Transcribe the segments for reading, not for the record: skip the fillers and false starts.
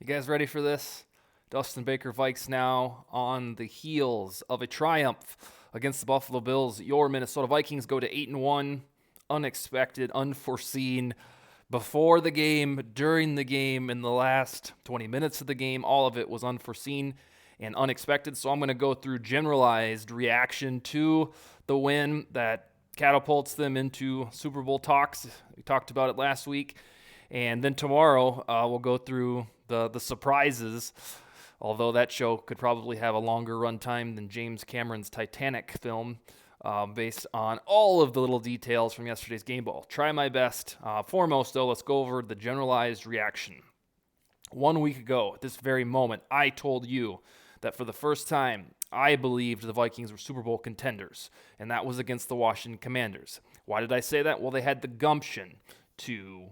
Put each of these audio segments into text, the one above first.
You guys ready for this? Dustin Baker, VikesNow, on the heels of a triumph against the Buffalo Bills. Your Minnesota Vikings go to 8-1, unexpected, unforeseen. Before the game, during the game, in the last 20 minutes of the game, all of it was unforeseen and unexpected. So I'm going to go through generalized reaction to the win that catapults them into Super Bowl talks. We talked about it last week. And then tomorrow, we'll go through the surprises, although that show could probably have a longer runtime than James Cameron's Titanic film, based on all of the little details from yesterday's game ball. Try my best. Foremost, though, let's go over the generalized reaction. 1 week ago, at this very moment, I told you that for the first time, I believed the Vikings were Super Bowl contenders, and that was against the Washington Commanders. Why did I say that? Well, they had the gumption to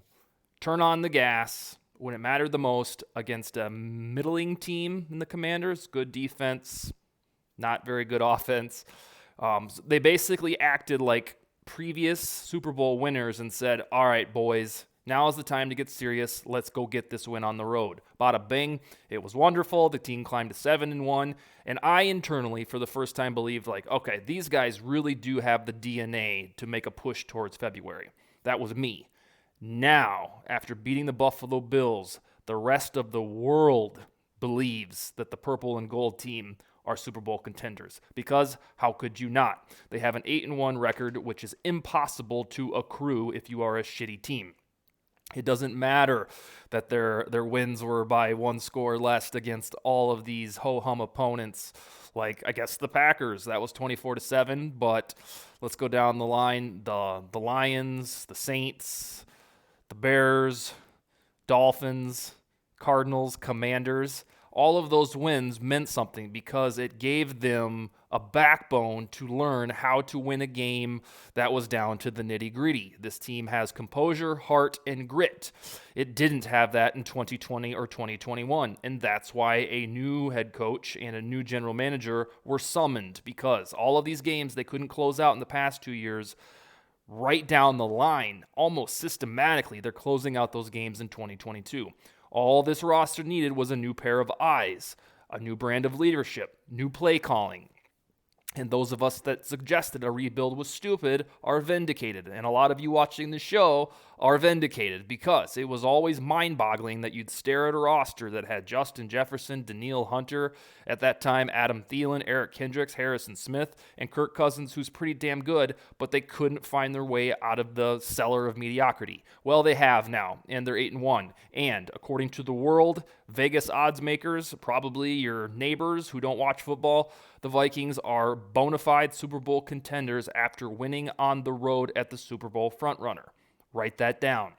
turn on the gas when it mattered the most against a middling team in the Commanders. Good defense, not very good offense. They basically acted like previous Super Bowl winners and said, all right, boys, now is the time to get serious. Let's go get this win on the road. Bada bing. It was wonderful. The team climbed to 7-1. And I internally, for the first time, believed, okay, these guys really do have the DNA to make a push towards February. That was me. Now, after beating the Buffalo Bills, the rest of the world believes that the purple and gold team are Super Bowl contenders. Because how could you not? They have an 8-1 record, which is impossible to accrue if you are a shitty team. It doesn't matter that their wins were by one score less against all of these ho-hum opponents, like I guess the Packers. That was 24-7, but let's go down the line. The Lions, the Saints, the Bears, Dolphins, Cardinals, Commanders, all of those wins meant something because it gave them a backbone to learn how to win a game that was down to the nitty-gritty. This team has composure, heart, and grit. It didn't have that in 2020 or 2021, and that's why a new head coach and a new general manager were summoned, because all of these games they couldn't close out in the past 2 years. Right down the line, almost systematically, they're closing out those games in 2022. All this roster needed was a new pair of eyes, a new brand of leadership, new play calling. And those of us that suggested a rebuild was stupid are vindicated. And a lot of you watching the show are vindicated because it was always mind-boggling that you'd stare at a roster that had Justin Jefferson, Danielle Hunter, at that time Adam Thielen, Eric Kendricks, Harrison Smith, and Kirk Cousins, who's pretty damn good, but they couldn't find their way out of the cellar of mediocrity. Well, they have now, and they're 8-1. And according to the world, Vegas odds makers, probably your neighbors who don't watch football, the Vikings are bona fide Super Bowl contenders after winning on the road at the Super Bowl frontrunner. Write that down.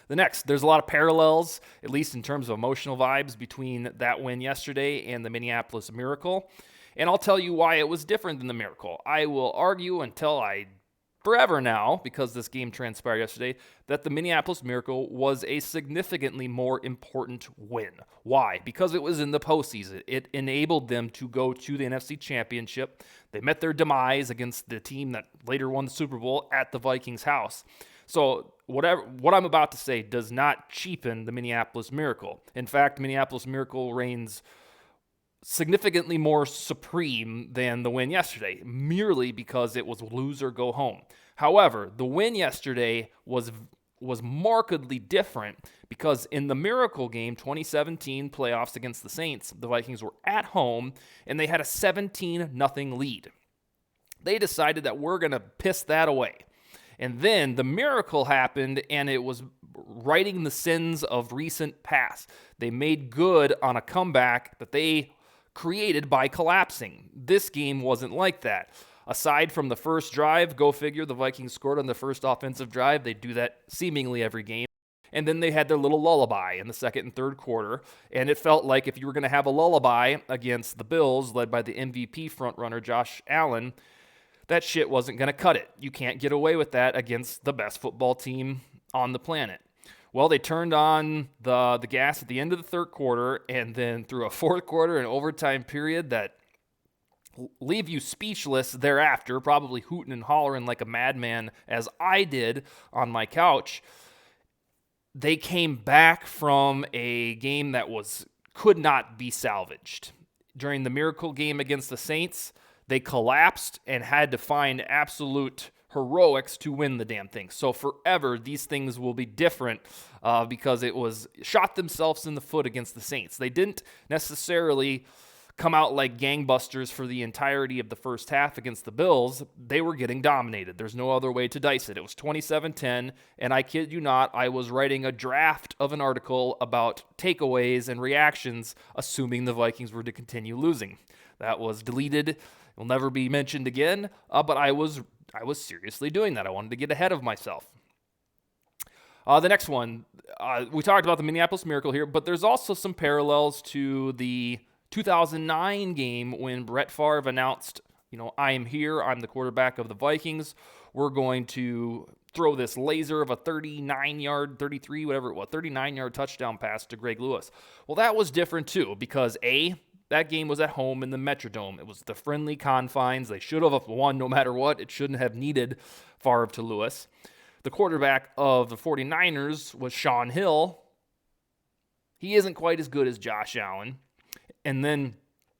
There's a lot of parallels, at least in terms of emotional vibes, between that win yesterday and the Minneapolis Miracle. And I'll tell you why it was different than the Miracle. I will argue until forever now, because this game transpired yesterday, that the Minneapolis Miracle was a significantly more important win. Why? Because it was in the postseason. It enabled them to go to the NFC Championship. They met their demise against the team that later won the Super Bowl at the Vikings' house. So what I'm about to say does not cheapen the Minneapolis Miracle. In fact, Minneapolis Miracle reigns significantly more supreme than the win yesterday, merely because it was lose or go home. However, the win yesterday was markedly different because in the Miracle game, 2017 playoffs against the Saints, the Vikings were at home and they had a 17-0 lead. They decided that we're going to piss that away. And then the Miracle happened, and it was righting the sins of recent past. They made good on a comeback that they created by collapsing. This game wasn't like that. Aside from the first drive, go figure, the Vikings scored on the first offensive drive. They do that seemingly every game. And then they had their little lullaby in the second and third quarter. And it felt like if you were going to have a lullaby against the Bills, led by the MVP frontrunner Josh Allen, that shit wasn't going to cut it. You can't get away with that against the best football team on the planet. Well, they turned on the gas at the end of the third quarter, and then through a fourth quarter and overtime period that leave you speechless thereafter, probably hooting and hollering like a madman as I did on my couch. they came back from a game that could not be salvaged. During the miracle game against the Saints, they collapsed and had to find absolute heroics to win the damn thing. So forever, these things will be different because it was shot themselves in the foot against the Saints. They didn't necessarily come out like gangbusters for the entirety of the first half against the Bills. They were getting dominated. There's no other way to dice it. It was 27-10, and I kid you not, I was writing a draft of an article about takeaways and reactions, assuming the Vikings were to continue losing. That was deleted. It will never be mentioned again, but I was seriously doing that. I wanted to get ahead of myself. The next one, we talked about the Minneapolis Miracle here, but there's also some parallels to the 2009 game when Brett Favre announced, I am here, I'm the quarterback of the Vikings. We're going to throw this laser of a 39-yard touchdown pass to Greg Lewis. Well, that was different too because that game was at home in the Metrodome. It was the friendly confines. They should have won no matter what. It shouldn't have needed Favre to Lewis. The quarterback of the 49ers was Sean Hill. He isn't quite as good as Josh Allen. And then,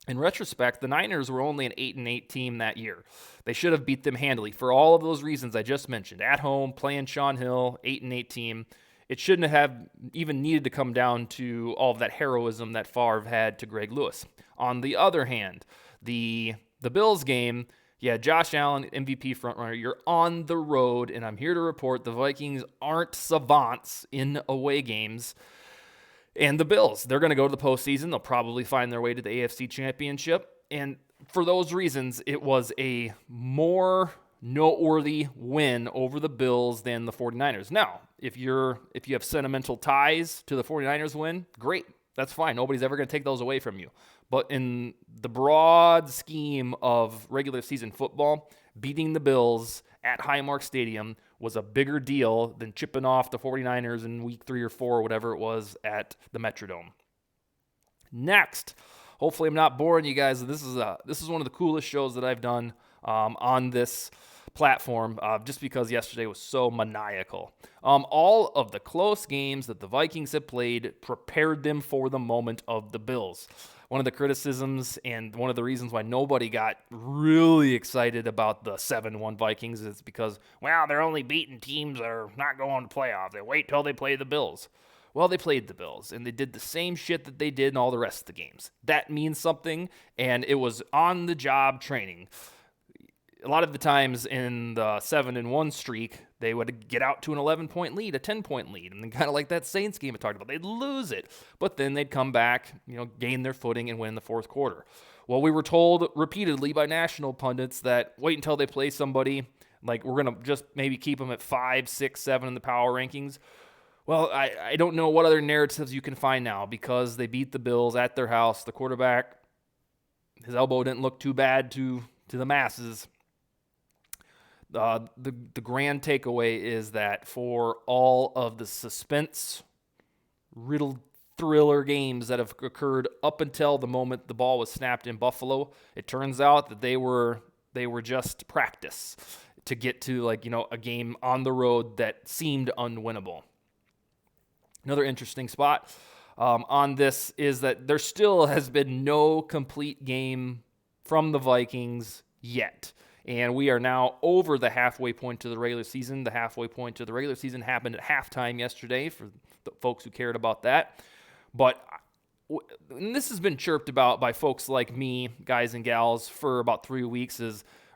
in retrospect, the Niners were only an 8-8 team that year. They should have beat them handily for all of those reasons I just mentioned. At home, playing Sean Hill, 8-8 team. It shouldn't have even needed to come down to all of that heroism that Favre had to Greg Lewis. On the other hand, the Bills game, Josh Allen, MVP frontrunner, you're on the road, and I'm here to report the Vikings aren't savants in away games. And the Bills, they're going to go to the postseason. They'll probably find their way to the AFC Championship. And for those reasons, it was a more noteworthy win over the Bills than the 49ers. Now, if you have sentimental ties to the 49ers win, great. That's fine. Nobody's ever going to take those away from you. But in the broad scheme of regular season football, beating the Bills at Highmark Stadium was a bigger deal than chipping off the 49ers in week 3 or 4 or whatever it was at the Metrodome. Next, hopefully I'm not boring you guys. This is one of the coolest shows that I've done on this platform just because yesterday was so maniacal. All of the close games that the Vikings have played prepared them for the moment of the Bills. One of the criticisms and one of the reasons why nobody got really excited about the 7-1 Vikings is because, they're only beating teams that are not going to playoffs. They wait till they play the Bills. Well, they played the Bills, and they did the same shit that they did in all the rest of the games. That means something, and it was on-the-job training. A lot of the times in the 7-1 streak, they would get out to an 11-point lead, a 10-point lead, and then kind of like that Saints game I talked about, they'd lose it. But then they'd come back, gain their footing and win the fourth quarter. Well, we were told repeatedly by national pundits that wait until they play somebody, like we're going to just maybe keep them at 5, 6, 7 in the power rankings. Well, I don't know what other narratives you can find now because they beat the Bills at their house. The quarterback, his elbow didn't look too bad to the masses. The grand takeaway is that for all of the suspense-riddled thriller games that have occurred up until the moment the ball was snapped in Buffalo, it turns out that they were just practice to get to a game on the road that seemed unwinnable. Another interesting spot on this is that there still has been no complete game from the Vikings yet. And we are now over the halfway point to the regular season. The halfway point to the regular season happened at halftime yesterday for the folks who cared about that. But and this has been chirped about by folks like me, guys and gals, for about 3 weeks.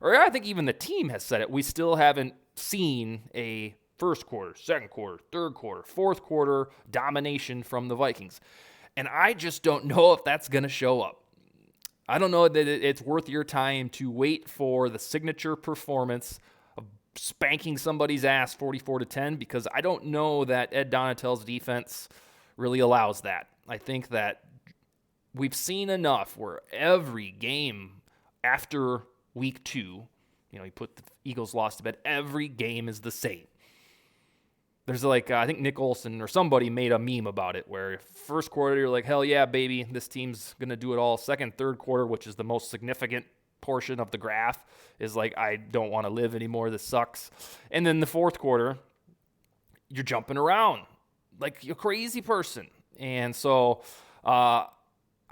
Or I think even the team has said it. We still haven't seen a first quarter, second quarter, third quarter, fourth quarter domination from the Vikings. And I just don't know if that's going to show up. I don't know that it's worth your time to wait for the signature performance of spanking somebody's ass 44-10 because I don't know that Ed Donatell's defense really allows that. I think that we've seen enough where every game after week 2, you put the Eagles lost to bed, every game is the same. There's I think Nick Olson or somebody made a meme about it where first quarter, you're like, hell yeah, baby, this team's going to do it all. Second, third quarter, which is the most significant portion of the graph, is I don't want to live anymore. This sucks. And then the fourth quarter, you're jumping around. like a crazy person. And so I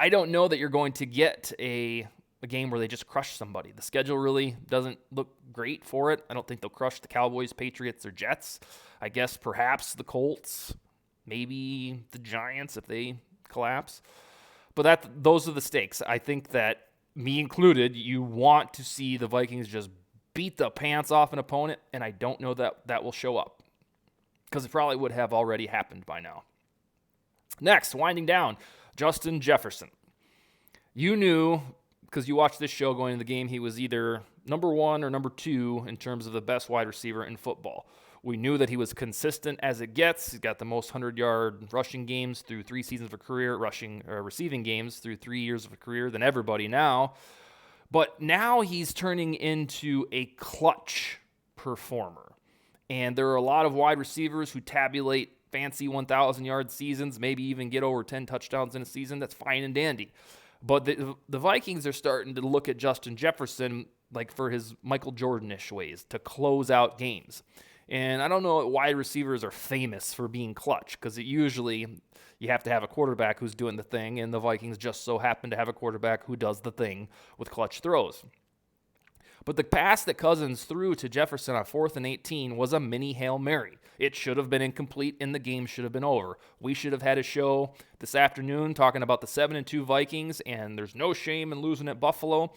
don't know that you're going to get a game where they just crush somebody. The schedule really doesn't look great for it. I don't think they'll crush the Cowboys, Patriots, or Jets. I guess perhaps the Colts, maybe the Giants if they collapse. But those are the stakes. I think that, me included, you want to see the Vikings just beat the pants off an opponent, and I don't know that that will show up because it probably would have already happened by now. Next, winding down, Justin Jefferson. You knew, because you watched this show going into the game, he was either number 1 or number 2 in terms of the best wide receiver in football. We knew that he was consistent as it gets. He's got the most 100-yard rushing games through 3 seasons of a career, receiving games through 3 years of a career than everybody now. But now he's turning into a clutch performer. And there are a lot of wide receivers who tabulate fancy 1,000-yard seasons, maybe even get over 10 touchdowns in a season. That's fine and dandy. But the Vikings are starting to look at Justin Jefferson like for his Michael Jordan-ish ways to close out games. And I don't know if wide receivers are famous for being clutch because usually you have to have a quarterback who's doing the thing, and the Vikings just so happen to have a quarterback who does the thing with clutch throws. But the pass that Cousins threw to Jefferson on 4th and 18 was a mini Hail Mary. It should have been incomplete, and the game should have been over. We should have had a show this afternoon talking about the 7-2 Vikings, and there's no shame in losing at Buffalo.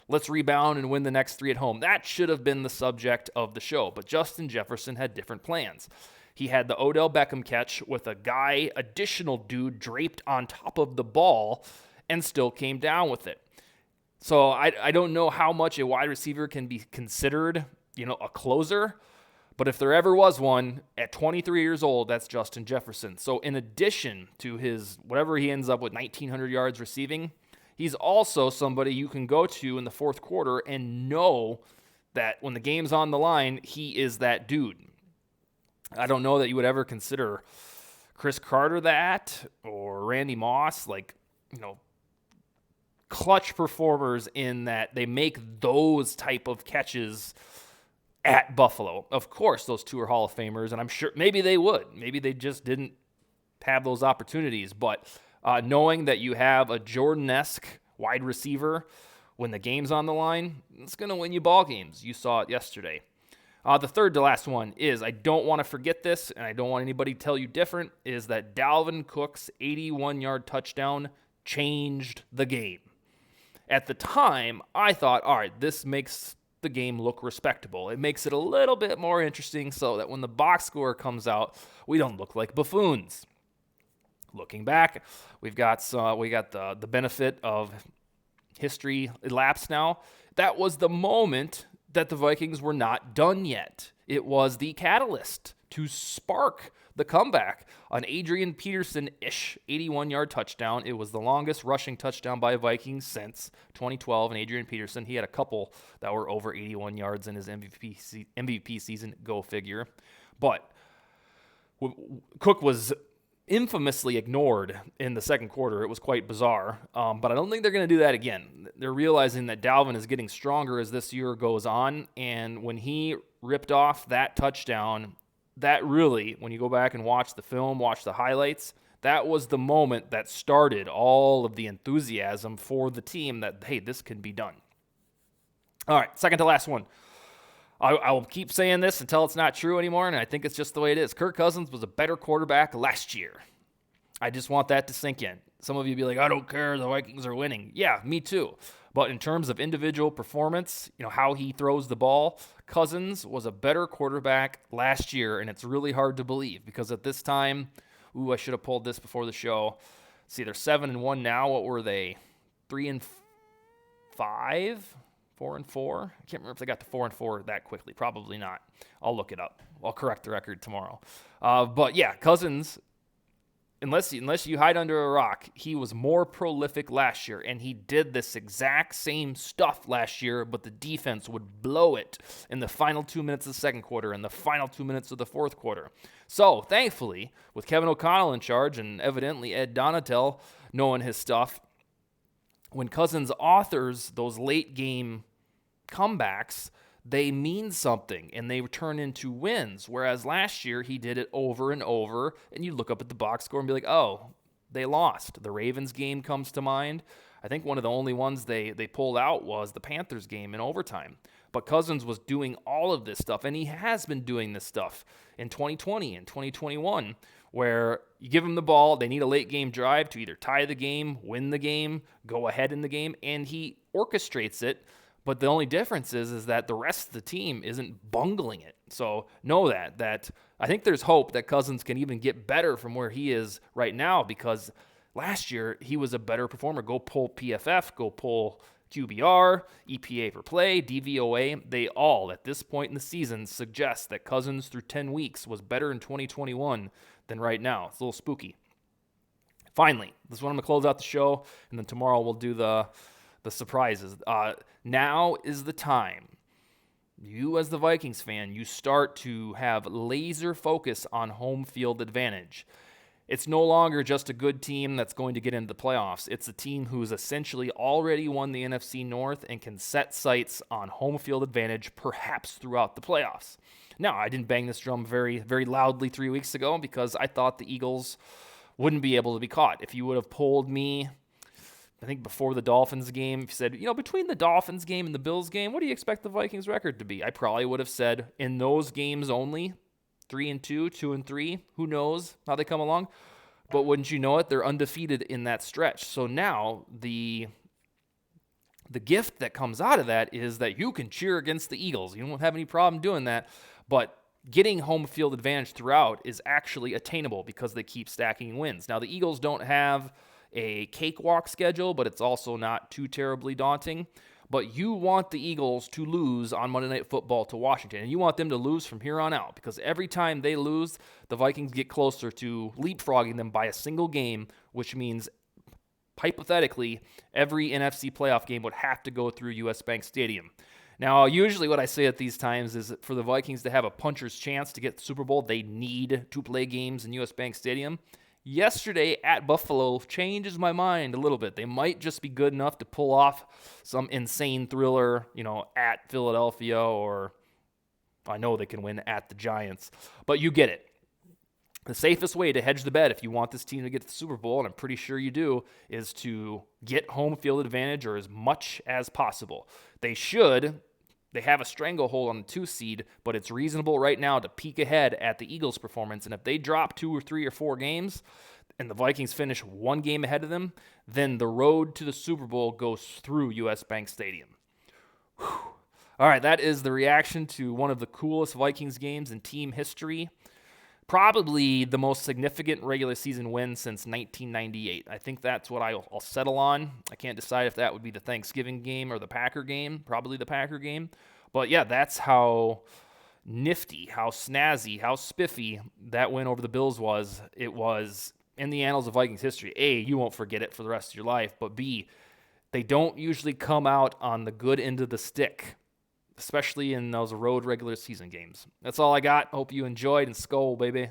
Let's rebound and win the next 3 at home. That should have been the subject of the show, but Justin Jefferson had different plans. He had the Odell Beckham catch with a additional dude draped on top of the ball and still came down with it. So I don't know how much a wide receiver can be considered, a closer, but if there ever was one, at 23 years old, that's Justin Jefferson. So in addition to his, whatever he ends up with, 1,900 yards receiving, he's also somebody you can go to in the fourth quarter and know that when the game's on the line, he is that dude. I don't know that you would ever consider Chris Carter that or Randy Moss, clutch performers in that they make those type of catches at Buffalo. Of course, those two are Hall of Famers, and I'm sure maybe they would. Maybe they just didn't have those opportunities, but knowing that you have a Jordan-esque wide receiver when the game's on the line, it's going to win you ball games. You saw it yesterday. The third to last one is, I don't want to forget this, and I don't want anybody to tell you different, is that Dalvin Cook's 81-yard touchdown changed the game. At the time, I thought, all right, this makes the game look respectable. It makes it a little bit more interesting so that when the box score comes out, we don't look like buffoons. Looking back, we got the benefit of history elapsed now. That was the moment that the Vikings were not done yet. It was the catalyst to spark the comeback. An Adrian Peterson-ish 81-yard touchdown. It was the longest rushing touchdown by a Viking since 2012. And Adrian Peterson, he had a couple that were over 81 yards in his MVP season. Go figure. But Cook was infamously ignored in the second quarter. It was quite bizarre, but I don't think they're going to do that again. They're realizing that Dalvin is getting stronger as this year goes on, and when he ripped off that touchdown, that really, when you go back and watch the film, watch the highlights, that was the moment that started all of the enthusiasm for the team that, hey, this can be done. All right, second to last one. I will keep saying this until it's not true anymore, and I think it's just the way it is. Kirk Cousins was a better quarterback last year. I just want that to sink in. Some of you be like, I don't care, the Vikings are winning. Yeah, me too. But in terms of individual performance, how he throws the ball, Cousins was a better quarterback last year, and it's really hard to believe because at this time, I should have pulled this before the show. See, they're 7-1 now. What were they? 3-5? 4-4? I can't remember if they got to 4-4 that quickly. Probably not. I'll look it up. I'll correct the record tomorrow. But yeah, Cousins, unless you hide under a rock, he was more prolific last year, and he did this exact same stuff last year, but the defense would blow it in the final 2 minutes of the second quarter and the final 2 minutes of the fourth quarter. So, thankfully, with Kevin O'Connell in charge and evidently Ed Donatel knowing his stuff, when Cousins authors those late game comebacks, they mean something and they turn into wins. Whereas last year he did it over and over, and you look up at the box score and be like, oh, they lost. The Ravens game comes to mind. I think one of the only ones they pulled out was the Panthers game in overtime. But Cousins was doing all of this stuff, and he has been doing this stuff in 2020 and 2021, where you give him the ball, they need a late game drive to either tie the game, win the game, go ahead in the game, and he orchestrates it. But the only difference is that the rest of the team isn't bungling it. So know that I think there's hope that Cousins can even get better from where he is right now, because last year he was a better performer. Go pull PFF, go pull QBR, EPA per play, DVOA. They all, at this point in the season, suggest that Cousins through 10 weeks was better in 2021 than right now. It's a little spooky. Finally, this is when I'm going to close out the show, and then tomorrow we'll do the surprises. Now is the time. You as the Vikings fan, you start to have laser focus on home field advantage. It's no longer just a good team that's going to get into the playoffs. It's a team who's essentially already won the NFC North and can set sights on home field advantage, perhaps throughout the playoffs. Now, I didn't bang this drum very, very loudly 3 weeks ago because I thought the Eagles wouldn't be able to be caught. If you would have polled me, I think before the Dolphins game, if you said, between the Dolphins game and the Bills game, what do you expect the Vikings record to be? I probably would have said in those games only, 3-2, 2-3. Who knows how they come along? But wouldn't you know it, they're undefeated in that stretch. So now the gift that comes out of that is that you can cheer against the Eagles. You don't have any problem doing that. But getting home field advantage throughout is actually attainable because they keep stacking wins. Now, the Eagles don't have a cakewalk schedule, but it's also not too terribly daunting. But you want the Eagles to lose on Monday Night Football to Washington, and you want them to lose from here on out, because every time they lose, the Vikings get closer to leapfrogging them by a single game, which means, hypothetically, every NFC playoff game would have to go through US Bank Stadium. Now, usually what I say at these times is that for the Vikings to have a puncher's chance to get the Super Bowl, they need to play games in US Bank Stadium. Yesterday at Buffalo changes my mind a little bit. They might just be good enough to pull off some insane thriller, at Philadelphia, or I know they can win at the Giants. But you get it. The safest way to hedge the bet if you want this team to get to the Super Bowl, and I'm pretty sure you do, is to get home field advantage or as much as possible. They have a stranglehold on the 2 seed, but it's reasonable right now to peek ahead at the Eagles' performance. And if they drop 2 or 3 or 4 games and the Vikings finish 1 game ahead of them, then the road to the Super Bowl goes through US Bank Stadium. Whew. All right, that is the reaction to one of the coolest Vikings games in team history. Probably the most significant regular season win since 1998. I think that's what I'll settle on. I can't decide if that would be the Thanksgiving game or the Packer game. Probably the Packer game. But yeah, that's how nifty, how snazzy, how spiffy that win over the Bills was. It was in the annals of Vikings history. A, you won't forget it for the rest of your life. But B, they don't usually come out on the good end of the stick, especially in those road regular season games. That's all I got. Hope you enjoyed, and Skol, baby.